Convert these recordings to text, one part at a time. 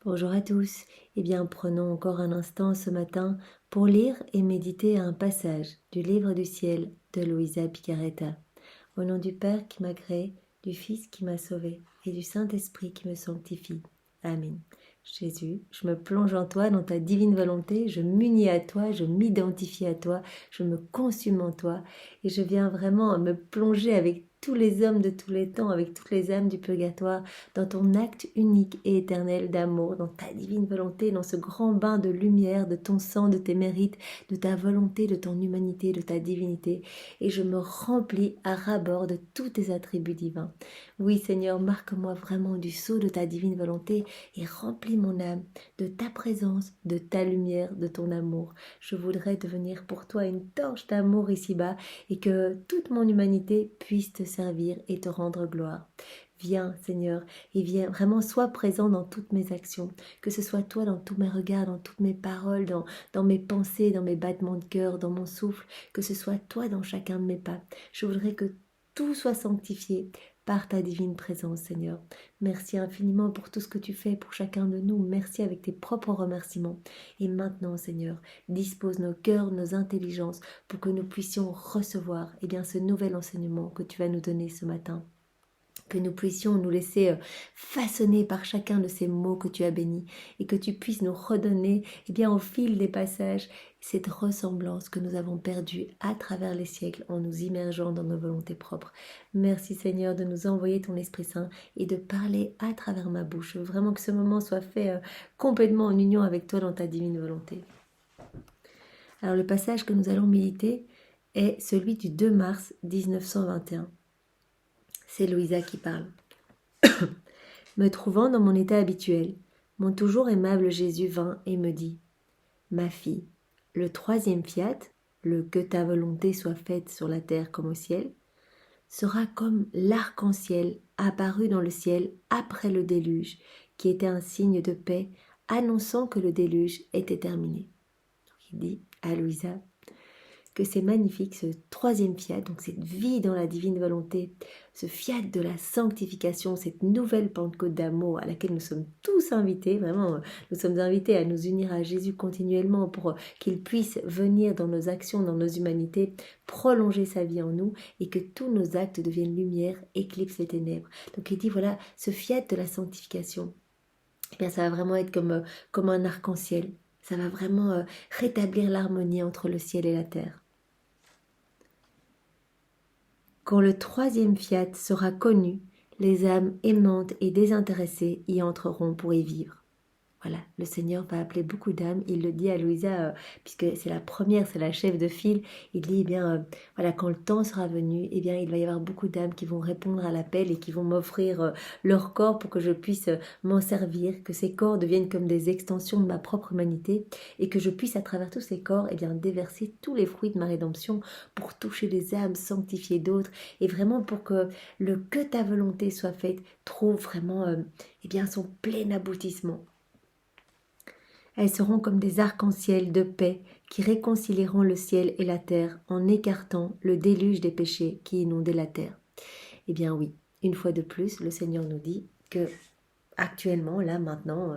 Bonjour à tous. Eh bien, prenons encore un instant ce matin pour lire et méditer un passage du Livre du ciel de Luisa Picaretta. Au nom du Père qui m'a créé, du Fils qui m'a sauvé et du Saint-Esprit qui me sanctifie. Amen. Jésus, je me plonge en toi, dans ta divine volonté, je m'unis à toi, je m'identifie à toi, je me consume en toi et je viens vraiment me plonger avec tous les hommes de tous les temps, avec toutes les âmes du purgatoire, dans ton acte unique et éternel d'amour, dans ta divine volonté, dans ce grand bain de lumière, de ton sang, de tes mérites, de ta volonté, de ton humanité, de ta divinité. Et je me remplis à ras-bord de tous tes attributs divins. Oui, Seigneur, marque-moi vraiment du sceau de ta divine volonté et remplis mon âme de ta présence, de ta lumière, de ton amour. Je voudrais devenir pour toi une torche d'amour ici-bas et que toute mon humanité puisse te servir et te rendre gloire. Viens, Seigneur, et viens vraiment, sois présent dans toutes mes actions, que ce soit toi dans tous mes regards, dans toutes mes paroles, dans mes pensées, dans mes battements de cœur, dans mon souffle, que ce soit toi dans chacun de mes pas. Je voudrais que tout soit sanctifié par ta divine présence, Seigneur. Merci infiniment pour tout ce que tu fais pour chacun de nous. Merci avec tes propres remerciements. Et maintenant, Seigneur, dispose nos cœurs, nos intelligences pour que nous puissions recevoir ce nouvel enseignement que tu vas nous donner ce matin. Que nous puissions nous laisser façonner par chacun de ces mots que tu as bénis et que tu puisses nous redonner au fil des passages cette ressemblance que nous avons perdue à travers les siècles en nous immergeant dans nos volontés propres. Merci Seigneur de nous envoyer ton Esprit Saint et de parler à travers ma bouche. Je veux vraiment que ce moment soit fait complètement en union avec toi dans ta divine volonté. Alors le passage que nous allons méditer est celui du 2 mars 1921. C'est Louisa qui parle. Me trouvant dans mon état habituel, mon toujours aimable Jésus vint et me dit « Ma fille, le troisième fiat, le que ta volonté soit faite sur la terre comme au ciel, sera comme l'arc-en-ciel apparu dans le ciel après le déluge, qui était un signe de paix annonçant que le déluge était terminé. » Il dit à Louisa que c'est magnifique, ce troisième fiat, donc cette vie dans la divine volonté, ce fiat de la sanctification, cette nouvelle Pentecôte d'amour à laquelle nous sommes tous invités, vraiment, nous sommes invités à nous unir à Jésus continuellement pour qu'il puisse venir dans nos actions, dans nos humanités, prolonger sa vie en nous et que tous nos actes deviennent lumière, éclipsent les ténèbres. Donc il dit, voilà, ce fiat de la sanctification, ça va vraiment être comme un arc-en-ciel. Ça va vraiment rétablir l'harmonie entre le ciel et la terre. Quand le troisième fiat sera connu, les âmes aimantes et désintéressées y entreront pour y vivre. Voilà, le Seigneur va appeler beaucoup d'âmes. Il le dit à Louisa, puisque c'est la première, c'est la chef de file. Il dit, voilà, quand le temps sera venu, il va y avoir beaucoup d'âmes qui vont répondre à l'appel et qui vont m'offrir leur corps pour que je puisse m'en servir, que ces corps deviennent comme des extensions de ma propre humanité et que je puisse, à travers tous ces corps, déverser tous les fruits de ma rédemption pour toucher les âmes, sanctifier d'autres et vraiment pour que le que ta volonté soit faite trouve vraiment son plein aboutissement. Elles seront comme des arcs-en-ciel de paix qui réconcilieront le ciel et la terre en écartant le déluge des péchés qui inondaient la terre. Eh bien oui, une fois de plus, le Seigneur nous dit que actuellement, là, maintenant,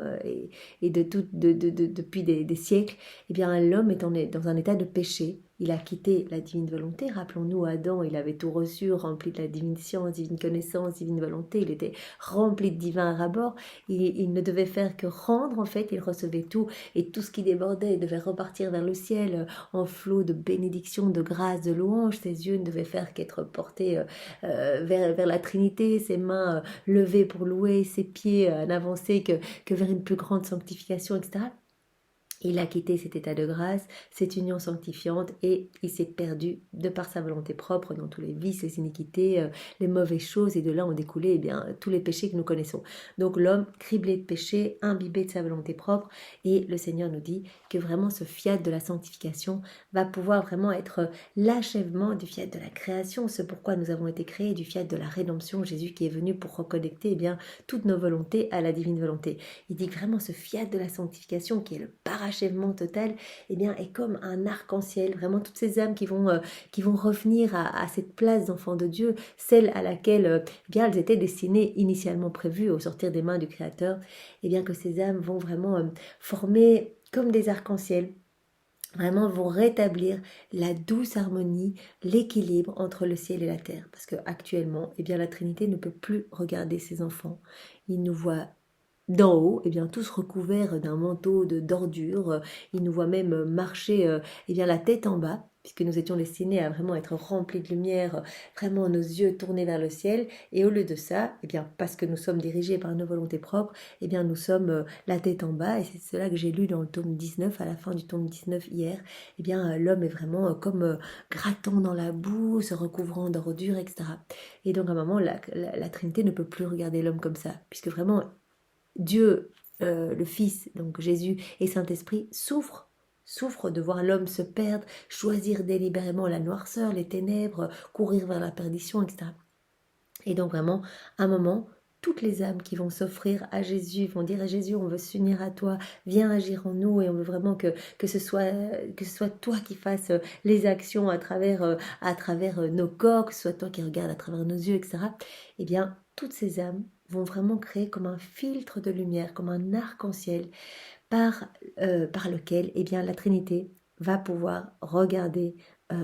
depuis des siècles, l'homme est dans un état de péché. Il a quitté la divine volonté. Rappelons-nous, Adam, il avait tout reçu, rempli de la divine science, divine connaissance, divine volonté. Il était rempli de divin à ras-bord. Il ne devait faire que rendre, en fait. Il recevait tout. Et tout ce qui débordait devait repartir vers le ciel en flot de bénédictions, de grâce, de louanges. Ses yeux ne devaient faire qu'être portés vers la Trinité, ses mains levées pour louer, ses pieds n'avancer que vers une plus grande sanctification, etc. Il a quitté cet état de grâce, cette union sanctifiante et il s'est perdu de par sa volonté propre dans tous les vices, les iniquités, les mauvaises choses et de là ont découlé tous les péchés que nous connaissons. Donc l'homme criblé de péché, imbibé de sa volonté propre et le Seigneur nous dit que vraiment ce fiat de la sanctification va pouvoir vraiment être l'achèvement du fiat de la création, ce pourquoi nous avons été créés, du fiat de la rédemption, Jésus qui est venu pour reconnecter toutes nos volontés à la divine volonté. Il dit que vraiment ce fiat de la sanctification qui est le paradis rachèvement total, eh bien, est comme un arc-en-ciel. Vraiment, toutes ces âmes qui vont revenir à cette place d'enfant de Dieu, celle à laquelle eh bien, elles étaient destinées, initialement prévues au sortir des mains du Créateur, eh bien, que ces âmes vont vraiment former comme des arcs-en-ciel, vraiment vont rétablir la douce harmonie, l'équilibre entre le ciel et la terre. Parce que actuellement, eh bien, la Trinité ne peut plus regarder ses enfants. Il nous voit d'en haut, eh bien, tous recouverts d'un manteau d'ordures. Il nous voit même marcher eh bien, la tête en bas, puisque nous étions destinés à vraiment être remplis de lumière, vraiment nos yeux tournés vers le ciel. Et au lieu de ça, eh bien, parce que nous sommes dirigés par nos volontés propres, eh bien, nous sommes la tête en bas. Et c'est cela que j'ai lu dans le tome 19, à la fin du tome 19 hier. Eh bien, l'homme est vraiment comme grattant dans la boue, se recouvrant d'ordures, etc. Et donc, à un moment, la Trinité ne peut plus regarder l'homme comme ça, puisque vraiment, Dieu, le Fils, donc Jésus et Saint-Esprit, souffrent de voir l'homme se perdre, choisir délibérément la noirceur, les ténèbres, courir vers la perdition, etc. Et donc vraiment, à un moment, toutes les âmes qui vont s'offrir à Jésus, vont dire à Jésus, on veut s'unir à toi, viens agir en nous, et on veut vraiment que ce soit toi qui fasses les actions à travers nos corps, que ce soit toi qui regardes à travers nos yeux, etc. Eh bien, toutes ces âmes vont vraiment créer comme un filtre de lumière, comme un arc-en-ciel par lequel eh bien, la Trinité va pouvoir regarder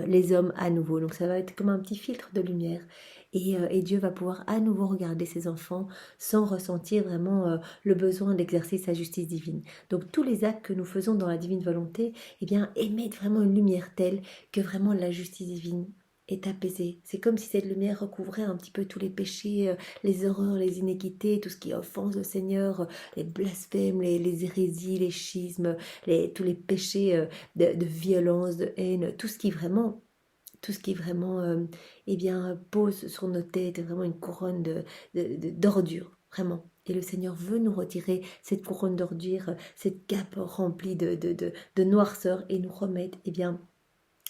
les hommes à nouveau. Donc ça va être comme un petit filtre de lumière et Dieu va pouvoir à nouveau regarder ses enfants sans ressentir vraiment le besoin d'exercer sa justice divine. Donc tous les actes que nous faisons dans la divine volonté eh bien, émettent vraiment une lumière telle que vraiment la justice divine est apaisée. C'est comme si cette lumière recouvrait un petit peu tous les péchés, les horreurs, les iniquités, tout ce qui offense le Seigneur, les blasphèmes, les hérésies, les schismes, tous les péchés de violence, de haine, tout ce qui vraiment eh bien, pose sur nos têtes vraiment une couronne d'ordures, vraiment. Et le Seigneur veut nous retirer cette couronne d'ordures, cette cape remplie de noirceur et nous remettre eh bien,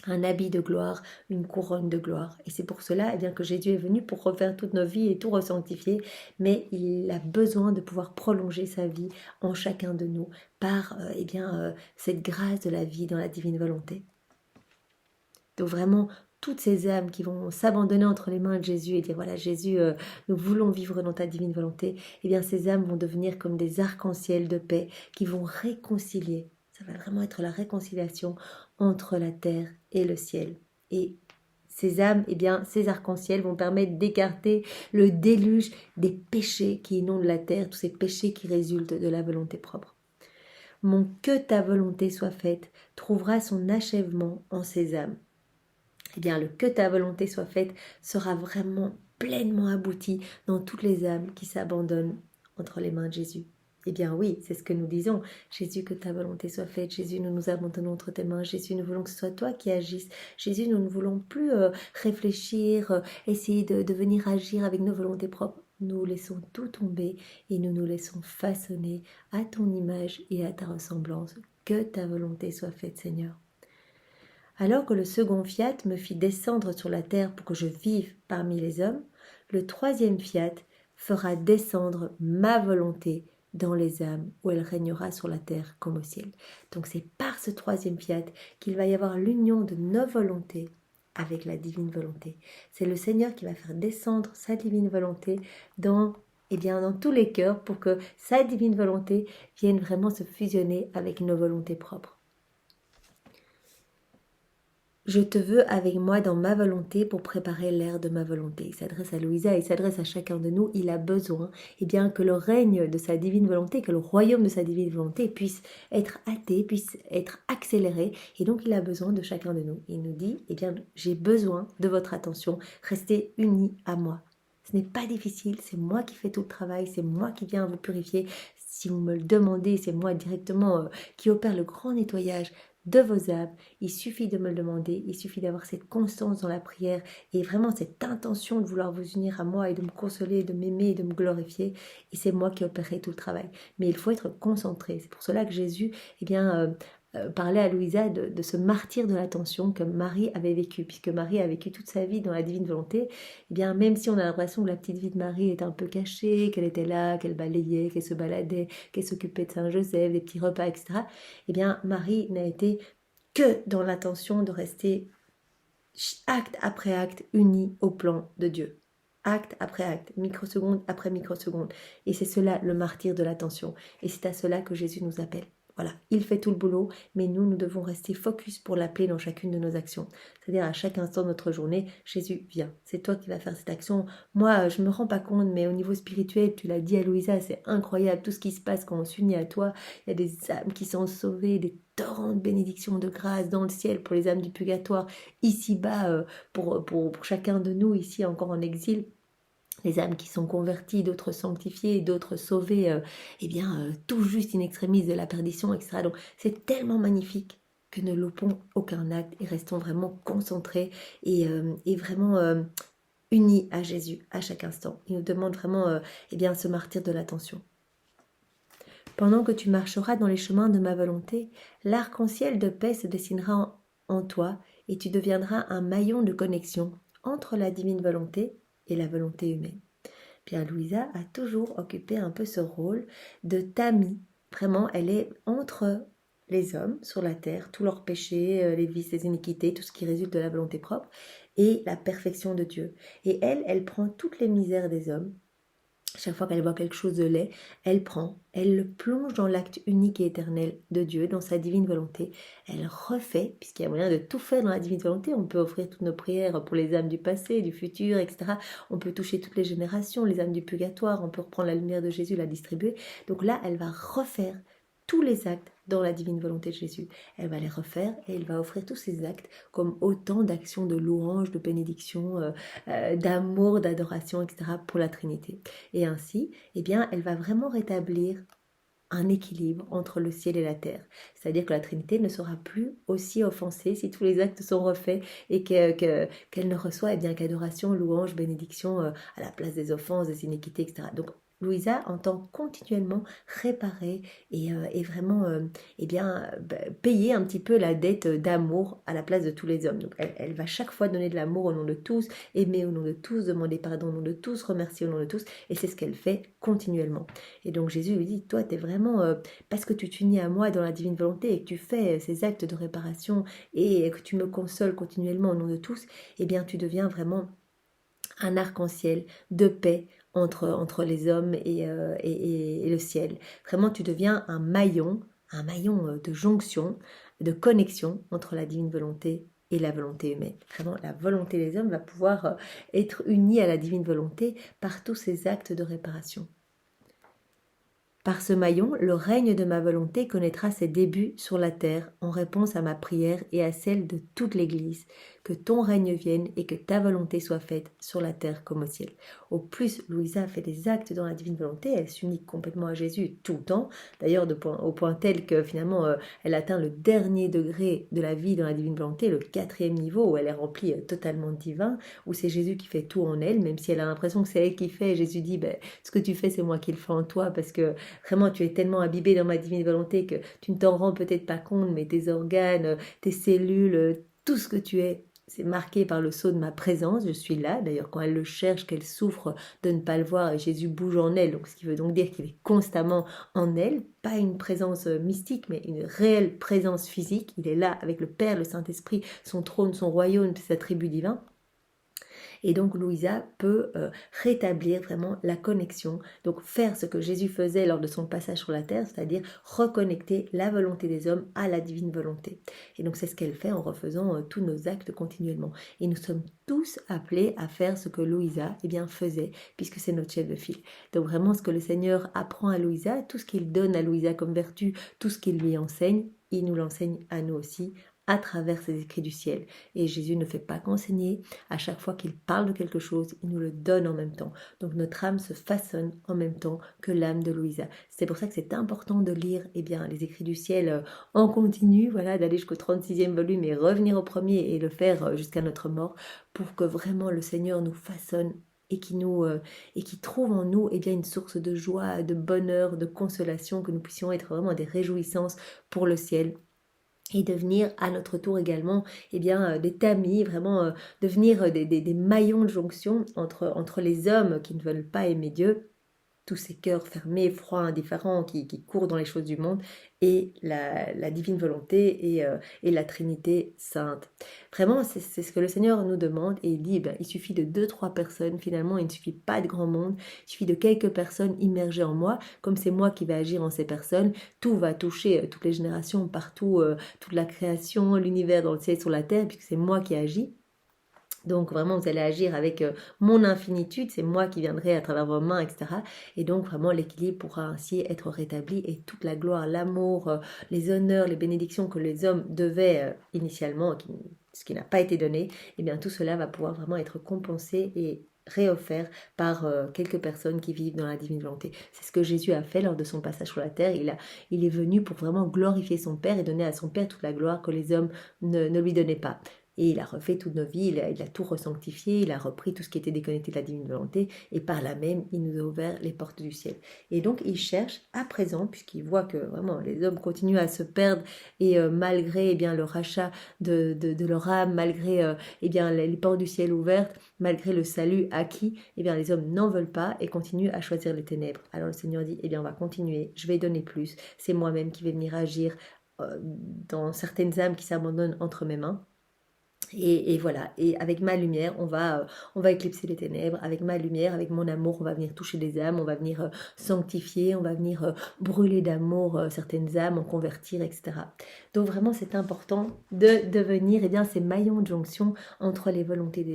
un habit de gloire, une couronne de gloire. Et c'est pour cela eh bien, que Jésus est venu pour refaire toutes nos vies et tout resanctifier, mais il a besoin de pouvoir prolonger sa vie en chacun de nous par eh bien, cette grâce de la vie dans la divine volonté. Donc vraiment, toutes ces âmes qui vont s'abandonner entre les mains de Jésus et dire voilà Jésus, nous voulons vivre dans ta divine volonté, eh bien ces âmes vont devenir comme des arcs-en-ciel de paix qui vont réconcilier. Ça va vraiment être la réconciliation entre la terre et le ciel. Et ces âmes, eh bien, ces arcs-en-ciel vont permettre d'écarter le déluge des péchés qui inondent la terre, tous ces péchés qui résultent de la volonté propre. Mon que ta volonté soit faite trouvera son achèvement en ces âmes. Eh bien, le que ta volonté soit faite sera vraiment pleinement abouti dans toutes les âmes qui s'abandonnent entre les mains de Jésus. Eh bien oui, c'est ce que nous disons. Jésus, que ta volonté soit faite. Jésus, nous nous abandonnons entre tes mains. Jésus, nous voulons que ce soit toi qui agisses. Jésus, nous ne voulons plus réfléchir, essayer de venir agir avec nos volontés propres. Nous laissons tout tomber et nous nous laissons façonner à ton image et à ta ressemblance. Que ta volonté soit faite, Seigneur. Alors que le second fiat me fit descendre sur la terre pour que je vive parmi les hommes, le troisième fiat fera descendre ma volonté dans les âmes, où elle régnera sur la terre comme au ciel. Donc c'est par ce troisième fiat qu'il va y avoir l'union de nos volontés avec la divine volonté. C'est le Seigneur qui va faire descendre sa divine volonté dans tous les cœurs pour que sa divine volonté vienne vraiment se fusionner avec nos volontés propres. Je te veux avec moi dans ma volonté pour préparer l'ère de ma volonté. Il s'adresse à Louisa, il s'adresse à chacun de nous. Il a besoin que le règne de sa divine volonté, que le royaume de sa divine volonté puisse être hâté, puisse être accéléré. Et donc il a besoin de chacun de nous. Il nous dit, j'ai besoin de votre attention. Restez unis à moi. Ce n'est pas difficile, c'est moi qui fais tout le travail, c'est moi qui viens vous purifier. Si vous me le demandez, c'est moi directement qui opère le grand nettoyage de vos âmes. Il suffit de me le demander, il suffit d'avoir cette constance dans la prière et vraiment cette intention de vouloir vous unir à moi et de me consoler, de m'aimer et de me glorifier. Et c'est moi qui opérerai tout le travail. Mais il faut être concentré. C'est pour cela que Jésus parlait à Louisa de ce martyre de l'attention que Marie avait vécu, puisque Marie a vécu toute sa vie dans la divine volonté. Eh bien, même si on a l'impression que la petite vie de Marie est un peu cachée, qu'elle était là, qu'elle balayait, qu'elle se baladait, qu'elle s'occupait de Saint-Joseph, des petits repas, etc., eh bien, Marie n'a été que dans l'intention de rester acte après acte unie au plan de Dieu. Acte après acte, microseconde après microseconde. Et c'est cela le martyre de l'attention. Et c'est à cela que Jésus nous appelle. Voilà, il fait tout le boulot, mais nous devons rester focus pour l'appeler dans chacune de nos actions. C'est-à-dire à chaque instant de notre journée, Jésus, viens, c'est toi qui vas faire cette action. Moi, je ne me rends pas compte, mais au niveau spirituel, tu l'as dit à Louisa, c'est incroyable tout ce qui se passe quand on s'unit à toi. Il y a des âmes qui sont sauvées, des torrents de bénédictions, de grâce dans le ciel pour les âmes du purgatoire, ici-bas pour chacun de nous, ici encore en exil. Les âmes qui sont converties, d'autres sanctifiées, d'autres sauvées, tout juste in extremis de la perdition, etc. Donc c'est tellement magnifique que ne loupons aucun acte et restons vraiment concentrés et vraiment unis à Jésus à chaque instant. Il nous demande vraiment ce martyre de l'attention. Pendant que tu marcheras dans les chemins de ma volonté, l'arc-en-ciel de paix se dessinera en toi et tu deviendras un maillon de connexion entre la divine volonté et la volonté humaine. Bien, Louisa a toujours occupé un peu ce rôle de tamis. Vraiment, elle est entre les hommes sur la terre, tous leurs péchés, les vices, les iniquités, tout ce qui résulte de la volonté propre, et la perfection de Dieu. Et elle prend toutes les misères des hommes. Chaque fois qu'elle voit quelque chose de laid, elle le plonge dans l'acte unique et éternel de Dieu, dans sa divine volonté. Elle refait, puisqu'il y a moyen de tout faire dans la divine volonté. On peut offrir toutes nos prières pour les âmes du passé, du futur, etc. On peut toucher toutes les générations, les âmes du purgatoire. On peut reprendre la lumière de Jésus, la distribuer. Donc là, elle va refaire tous les actes dans la divine volonté de Jésus. Elle va les refaire et elle va offrir tous ces actes comme autant d'actions de louange, de bénédiction, d'amour, d'adoration, etc. pour la Trinité. Et ainsi, elle va vraiment rétablir un équilibre entre le ciel et la terre. C'est-à-dire que la Trinité ne sera plus aussi offensée si tous les actes sont refaits et qu'elle ne reçoit qu'adoration, louange, bénédiction à la place des offenses, des iniquités, etc. Donc Louisa entend continuellement réparer et vraiment payer un petit peu la dette d'amour à la place de tous les hommes. Donc elle va chaque fois donner de l'amour au nom de tous, aimer au nom de tous, demander pardon au nom de tous, remercier au nom de tous, et c'est ce qu'elle fait continuellement. Et donc Jésus lui dit, toi, tu es vraiment, parce que tu t'unis à moi dans la divine volonté et que tu fais ces actes de réparation et que tu me consoles continuellement au nom de tous, tu deviens vraiment un arc-en-ciel de paix entre les hommes et le ciel. Vraiment, tu deviens un maillon de jonction, de connexion entre la divine volonté et la volonté humaine. Vraiment, la volonté des hommes va pouvoir être unie à la divine volonté par tous ces actes de réparation. Par ce maillon, le règne de ma volonté connaîtra ses débuts sur la terre en réponse à ma prière et à celle de toute l'Église. Que ton règne vienne et que ta volonté soit faite sur la terre comme au ciel. Au plus, Louisa fait des actes dans la divine volonté, elle s'unit complètement à Jésus tout le temps, d'ailleurs au point tel que finalement elle atteint le dernier degré de la vie dans la divine volonté, le 4e niveau où elle est remplie totalement divin, où c'est Jésus qui fait tout en elle, même si elle a l'impression que c'est elle qui fait, Jésus dit ce que tu fais c'est moi qui le fais en toi parce que vraiment tu es tellement imbibé dans ma divine volonté que tu ne t'en rends peut-être pas compte, mais tes organes, tes cellules, tout ce que tu es, c'est marqué par le sceau de ma présence, je suis là. D'ailleurs, quand elle le cherche, qu'elle souffre de ne pas le voir, Jésus bouge en elle, donc ce qui veut donc dire qu'il est constamment en elle, pas une présence mystique, mais une réelle présence physique. Il est là avec le Père, le Saint-Esprit, son trône, son royaume, ses attributs divins. Et donc Louisa peut rétablir vraiment la connexion, donc faire ce que Jésus faisait lors de son passage sur la terre, c'est-à-dire reconnecter la volonté des hommes à la divine volonté. Et donc c'est ce qu'elle fait en refaisant tous nos actes continuellement. Et nous sommes tous appelés à faire ce que Louisa faisait, puisque c'est notre chef de file. Donc vraiment ce que le Seigneur apprend à Louisa, tout ce qu'il donne à Louisa comme vertu, tout ce qu'il lui enseigne, il nous l'enseigne à nous aussi, à travers ces écrits du ciel. Et Jésus ne fait pas qu'enseigner, à chaque fois qu'il parle de quelque chose, il nous le donne en même temps. Donc notre âme se façonne en même temps que l'âme de Louisa. C'est pour ça que c'est important de lire les écrits du ciel en continu, voilà, d'aller jusqu'au 36e volume et revenir au premier et le faire jusqu'à notre mort, pour que vraiment le Seigneur nous façonne et qui trouve en nous une source de joie, de bonheur, de consolation, que nous puissions être vraiment des réjouissances pour le ciel et devenir à notre tour également des tamis, vraiment devenir des maillons de jonction entre les hommes qui ne veulent pas aimer Dieu, tous ces cœurs fermés, froids, indifférents, qui courent dans les choses du monde, et la divine volonté et la Trinité sainte. Vraiment, c'est ce que le Seigneur nous demande, et il dit, il suffit de 2-3 personnes, finalement, il ne suffit pas de grand monde, il suffit de quelques personnes immergées en moi, comme c'est moi qui vais agir en ces personnes, tout va toucher toutes les générations, partout, toute la création, l'univers dans le ciel et sur la terre, puisque c'est moi qui agis. Donc vraiment, vous allez agir avec mon infinitude, c'est moi qui viendrai à travers vos mains, etc. Et donc vraiment, l'équilibre pourra ainsi être rétabli et toute la gloire, l'amour, les honneurs, les bénédictions que les hommes devaient initialement, ce qui n'a pas été donné, eh bien tout cela va pouvoir vraiment être compensé et réoffert par quelques personnes qui vivent dans la divine volonté. C'est ce que Jésus a fait lors de son passage sur la terre. Il est venu pour vraiment glorifier son Père et donner à son Père toute la gloire que les hommes ne lui donnaient pas. Et il a refait toutes nos vies, il a tout resanctifié, il a repris tout ce qui était déconnecté de la divine volonté, et par là même, il nous a ouvert les portes du ciel. Et donc, il cherche à présent, puisqu'il voit que vraiment les hommes continuent à se perdre, et malgré le rachat de leur âme, malgré les portes du ciel ouvertes, malgré le salut acquis, les hommes n'en veulent pas et continuent à choisir les ténèbres. Alors le Seigneur dit, on va continuer, je vais donner plus, c'est moi-même qui vais venir agir dans certaines âmes qui s'abandonnent entre mes mains. Et voilà, et avec ma lumière, on va éclipser les ténèbres. Avec ma lumière, avec mon amour, on va venir toucher les âmes, on va venir sanctifier, on va venir brûler d'amour certaines âmes, en convertir, etc. Donc vraiment, c'est important de devenir ces maillons de jonction entre les volontés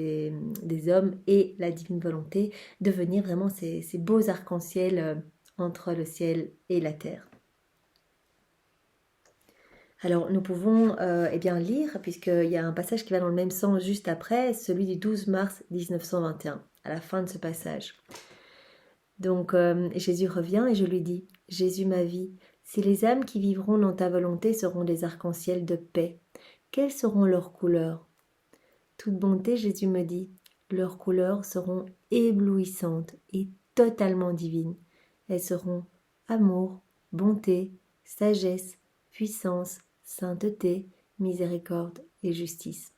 des hommes et la divine volonté, devenir vraiment ces beaux arcs-en-ciel entre le ciel et la terre. Alors nous pouvons lire, puisqu'il y a un passage qui va dans le même sens juste après, celui du 12 mars 1921, à la fin de ce passage. Donc Jésus revient et je lui dis, Jésus ma vie, si les âmes qui vivront dans ta volonté seront des arcs-en-ciel de paix, quelles seront leurs couleurs? Toute bonté, Jésus me dit, leurs couleurs seront éblouissantes et totalement divines. Elles seront amour, bonté, sagesse, puissance, sainteté, miséricorde et justice.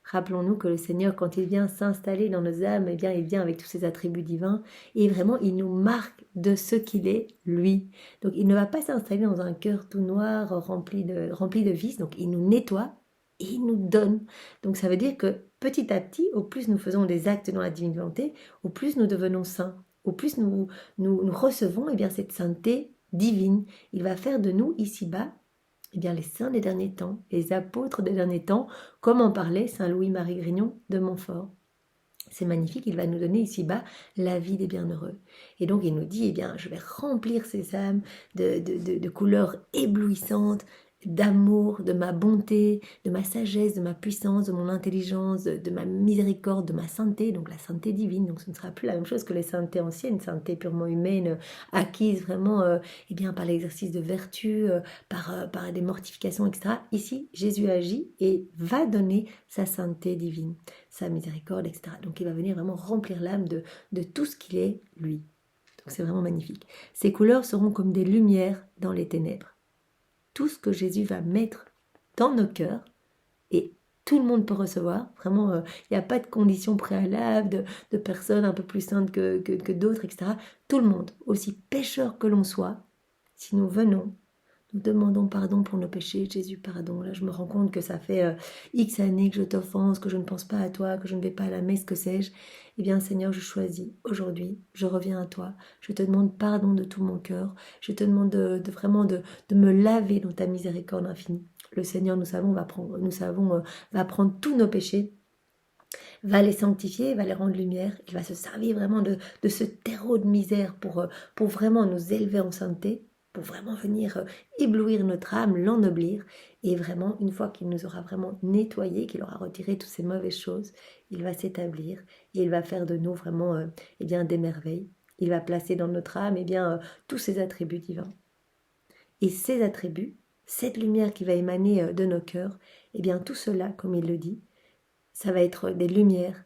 Rappelons-nous que le Seigneur, quand il vient s'installer dans nos âmes, il vient avec tous ses attributs divins et vraiment il nous marque de ce qu'il est, lui. Donc il ne va pas s'installer dans un cœur tout noir, rempli de vices, donc il nous nettoie et il nous donne. Donc ça veut dire que petit à petit, au plus nous faisons des actes dans la divine volonté, au plus nous devenons saints, au plus nous recevons cette sainteté divine. Il va faire de nous ici-bas les saints des derniers temps, les apôtres des derniers temps, comme en parlait Saint Louis-Marie Grignon de Montfort. C'est magnifique, il va nous donner ici-bas la vie des bienheureux. Et donc il nous dit, je vais remplir ces âmes de couleurs éblouissantes, d'amour, de ma bonté, de ma sagesse, de ma puissance, de mon intelligence, de ma miséricorde, de ma sainteté, donc la sainteté divine. Donc ce ne sera plus la même chose que les saintetés anciennes, sainteté purement humaine, acquise vraiment par l'exercice de vertu, par des mortifications, etc. Ici, Jésus agit et va donner sa sainteté divine, sa miséricorde, etc. Donc il va venir vraiment remplir l'âme de tout ce qu'il est, lui. Donc c'est vraiment magnifique. Ces couleurs seront comme des lumières dans les ténèbres. Tout ce que Jésus va mettre dans nos cœurs, et tout le monde peut recevoir, vraiment, il n'y a pas de conditions préalables, de personnes un peu plus saintes que d'autres, etc. Tout le monde, aussi pécheur que l'on soit, si nous venons, nous demandons pardon pour nos péchés, Jésus, pardon. Là, je me rends compte que ça fait X années que je t'offense, que je ne pense pas à toi, que je ne vais pas à la messe, que sais-je. Eh bien, Seigneur, je choisis aujourd'hui, je reviens à toi. Je te demande pardon de tout mon cœur. Je te demande vraiment de me laver dans ta miséricorde infinie. Le Seigneur, nous savons, va prendre tous nos péchés, va les sanctifier, va les rendre lumière. Il va se servir vraiment de ce terreau de misère pour vraiment nous élever en sainteté, pour vraiment venir éblouir notre âme, l'ennoblir. Et vraiment, une fois qu'il nous aura vraiment nettoyé, qu'il aura retiré toutes ces mauvaises choses, il va s'établir et il va faire de nous vraiment des merveilles. Il va placer dans notre âme tous ces attributs divins. Et ces attributs, cette lumière qui va émaner de nos cœurs, tout cela, comme il le dit, ça va être des lumières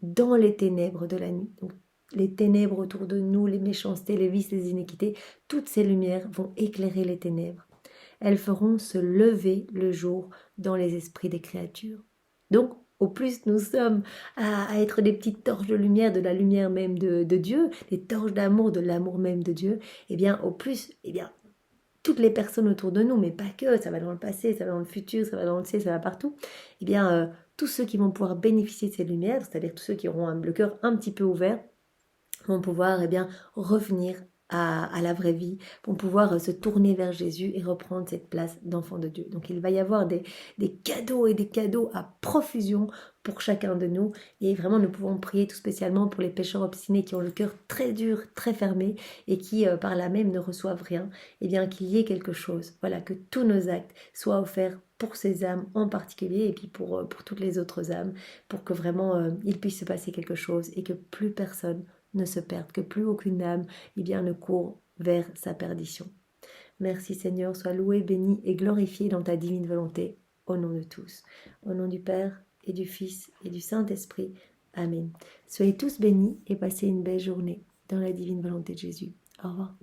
dans les ténèbres de la nuit. Donc, les ténèbres autour de nous, les méchancetés, les vices, les iniquités, toutes ces lumières vont éclairer les ténèbres. elles feront se lever le jour dans les esprits des créatures. Donc, au plus nous sommes à être des petites torches de lumière, de la lumière même de Dieu, des torches d'amour, de l'amour même de Dieu, eh bien, au plus, eh bien, toutes les personnes autour de nous, mais pas que, ça va dans le passé, ça va dans le futur, ça va dans le ciel, ça va partout, eh bien, tous ceux qui vont pouvoir bénéficier de ces lumières, c'est-à-dire tous ceux qui auront le cœur un petit peu ouvert, vont pouvoir eh bien, revenir à la vraie vie, vont pouvoir se tourner vers Jésus et reprendre cette place d'enfant de Dieu. Donc il va y avoir des cadeaux et des cadeaux à profusion pour chacun de nous. Et vraiment, nous pouvons prier tout spécialement pour les pécheurs obstinés qui ont le cœur très dur, très fermé et qui par là même ne reçoivent rien. Eh bien, qu'il y ait quelque chose. Voilà, que tous nos actes soient offerts pour ces âmes en particulier et puis pour toutes les autres âmes, pour que vraiment il puisse se passer quelque chose et que plus personne ne se perde, que plus aucune âme eh bien, ne court vers sa perdition. Merci Seigneur, sois loué, béni et glorifié dans ta divine volonté, au nom de tous. Au nom du Père et du Fils et du Saint-Esprit. Amen. Soyez tous bénis et passez une belle journée dans la divine volonté de Jésus. Au revoir.